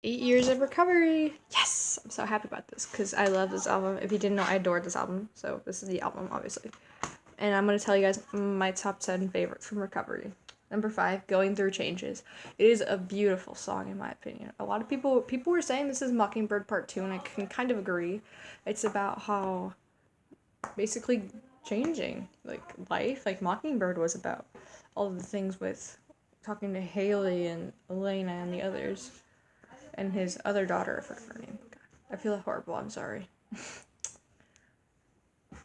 8 years of recovery. Yes, I'm so happy about this because I love this album. If you didn't know, I adored this album. So this is the album, obviously. And I'm gonna tell you guys my top 10 favorites from recovery. Number 5, Going Through Changes. It is a beautiful song in my opinion. A lot of people were saying this is Mockingbird Part 2, and I can kind of agree. It's about how basically changing like life, like Mockingbird was about all of the things with talking to Haley and Elena and the others and his other daughter, I forgot her name. God, I feel horrible. I'm sorry.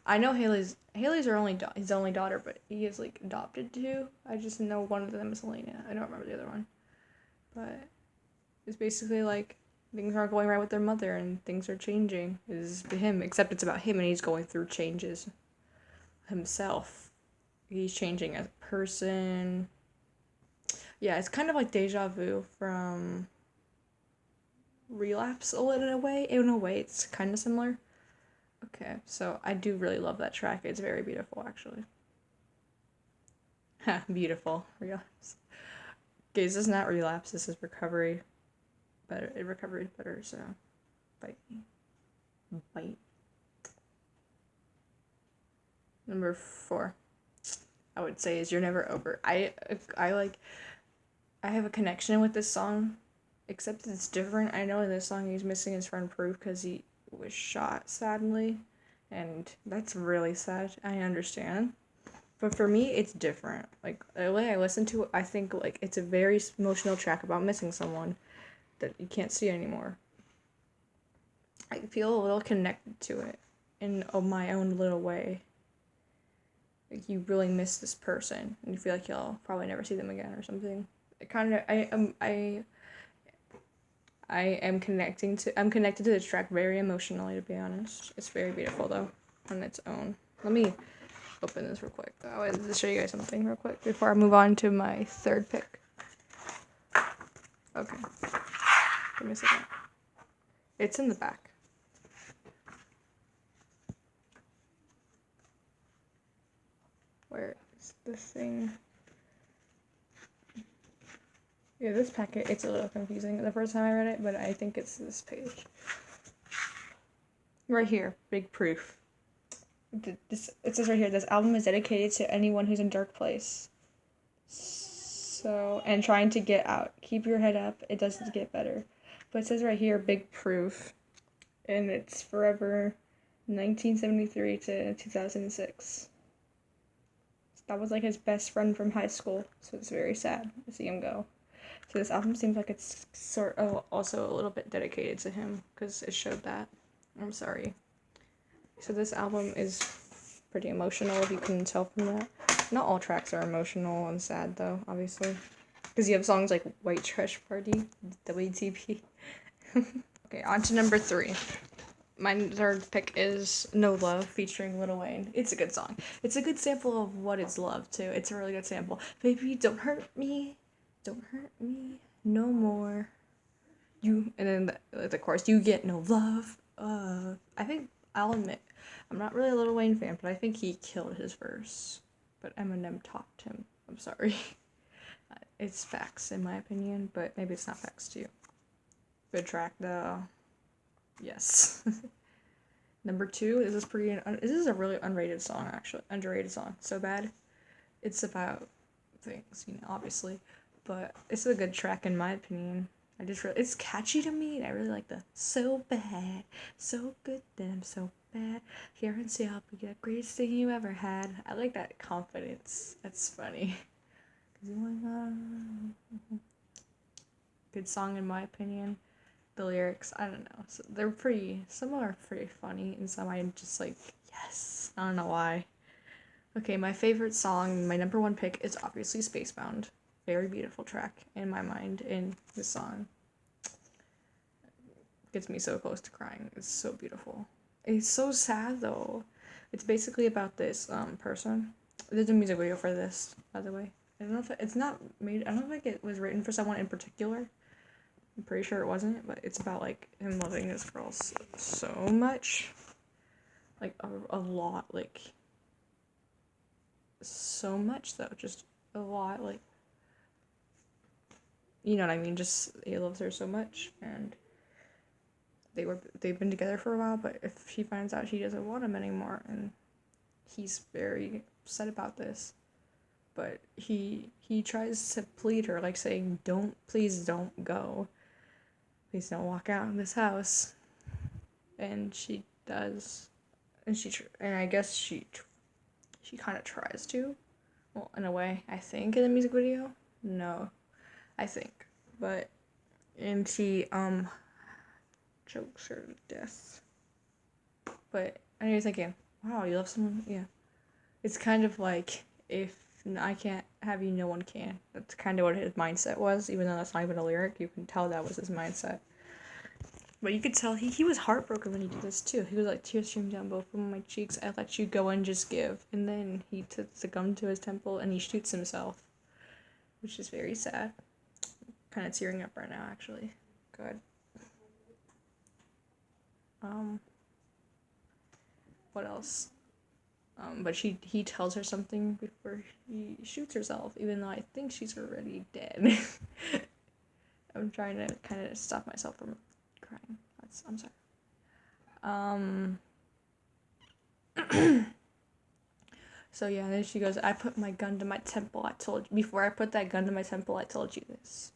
I know Haley's her only his only daughter, but he is like adopted too. I just know one of them is Elena. I don't remember the other one, but it's basically like things aren't going right with their mother and things are changing. Is him, except it's about him and he's going through changes himself. He's changing as a person. Yeah, it's kind of like deja vu from Relapse a little in a way. In a way, it's kind of similar. Okay, so I do really love that track. It's very beautiful, actually. Ha, beautiful. Relapse. Okay, this is not relapse. This is recovery. Better. Recovery is better. So, bite me. Bite. Number 4, I would say, is "You're Never Over." I like. I have a connection with this song, except it's different. I know in this song he's missing his friend Proof because he was shot sadly, and that's really sad. I understand. But for me, it's different. Like, the way I listen to it, I think, like, it's a very emotional track about missing someone that you can't see anymore. I feel a little connected to it in my own little way. Like, you really miss this person, and you feel like you'll probably never see them again or something. It kind of, I'm connected to the track very emotionally, to be honest. It's very beautiful, though, on its own. Let me open this real quick. I wanted to show you guys something real quick before I move on to my third pick. Okay. Give me a second. It's in the back. Where is the thing? Yeah, this packet, it's a little confusing the first time I read it, but I think it's this page. Right here, big proof. It says right here, this album is dedicated to anyone who's in a dark place. So, and trying to get out. Keep your head up, it doesn't get better. But it says right here, big proof. And it's forever 1973 to 2006. That was like his best friend from high school, so it's very sad to see him go. So this album seems like it's sort of also a little bit dedicated to him because it showed that. I'm sorry. So this album is pretty emotional, if you can tell from that. Not all tracks are emotional and sad though, obviously, because you have songs like White Trash Party, WTP. Okay, on to number 3. My third pick is No Love featuring Lil Wayne. It's a good song. It's a good sample of what is love, too. It's a really good sample. Baby, don't hurt me. Don't hurt me no more. You, and then the chorus, you get no love. I think, I'll admit, I'm not really a Lil Wayne fan, but I think he killed his verse. But Eminem topped him. I'm sorry. It's facts, in my opinion, but maybe it's not facts to you. Good track, though. Yes. Number 2, this is a really underrated song, actually. Underrated song. So bad. It's about things, obviously. But it's a good track in my opinion. It's catchy to me, and I really like the so bad, so good that I'm so bad. Here and see, I'll be the greatest thing you ever had. I like that confidence. That's funny. Good song in my opinion. The lyrics, I don't know. So some are pretty funny, and some I'm just like, yes. I don't know why. Okay, my favorite song, my number 1 pick is obviously Spacebound. Very beautiful track in my mind, and this song gets me so close to crying. It's so beautiful. It's so sad though. It's basically about this person. There's a music video for this, by the way. I don't know if it's not made. I don't think it was written for someone in particular. I'm pretty sure it wasn't, but it's about like him loving this girl so much, like a lot, like so much though, just a lot, like you know what I mean, just he loves her so much, and they've been together for a while, but if she finds out she doesn't want him anymore, and he's very upset about this, but he tries to plead her, like saying, please don't go, please don't walk out of this house, and she does, and and I guess she kind of tries to, well, in a way, I think, in the music video, no, I think, but, and she chokes her to death. But and you're thinking, wow, you love someone, yeah. It's kind of like, if I can't have you, no one can. That's kind of what his mindset was, even though that's not even a lyric. You can tell that was his mindset. But you could tell he was heartbroken when he did this too. He was like, tears streamed down both of my cheeks. I let you go and just give. And then he puts the gun to his temple and he shoots himself, which is very sad. Kind of tearing up right now, actually. Good. What else? But he tells her something before he shoots herself, even though I think she's already dead. I'm trying to kind of stop myself from crying. I'm sorry. So yeah, and then she goes, I put my gun to my temple, before I put that gun to my temple, I told you this.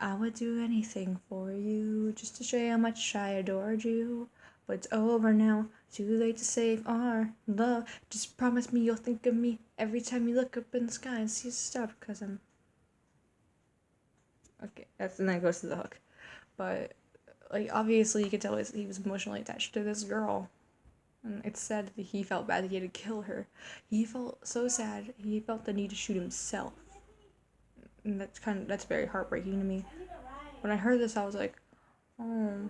I would do anything for you, just to show you how much I adored you. But it's over now, too late to save our love. Just promise me you'll think of me every time you look up in the sky and see a star, because I'm... Okay, and then it goes to the hook. But, like, obviously you could tell he was emotionally attached to this girl. And it's sad that he felt bad that he had to kill her. He felt so sad, he felt the need to shoot himself. And that's very heartbreaking to me. When I heard this, I was like, oh,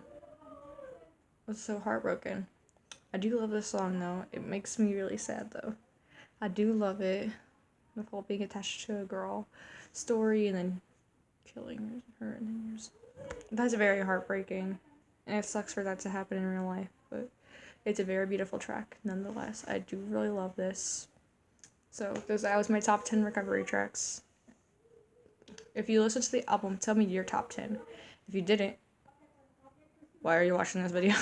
I was so heartbroken. I do love this song, though. It makes me really sad, though. I do love it. The whole being attached to a girl story and then killing her and then yours. That's very heartbreaking. And it sucks for that to happen in real life, but it's a very beautiful track, nonetheless. I do really love this. So, that was my top 10 recovery tracks. If you listen to the album, tell me your top 10. If you didn't, why are you watching this video?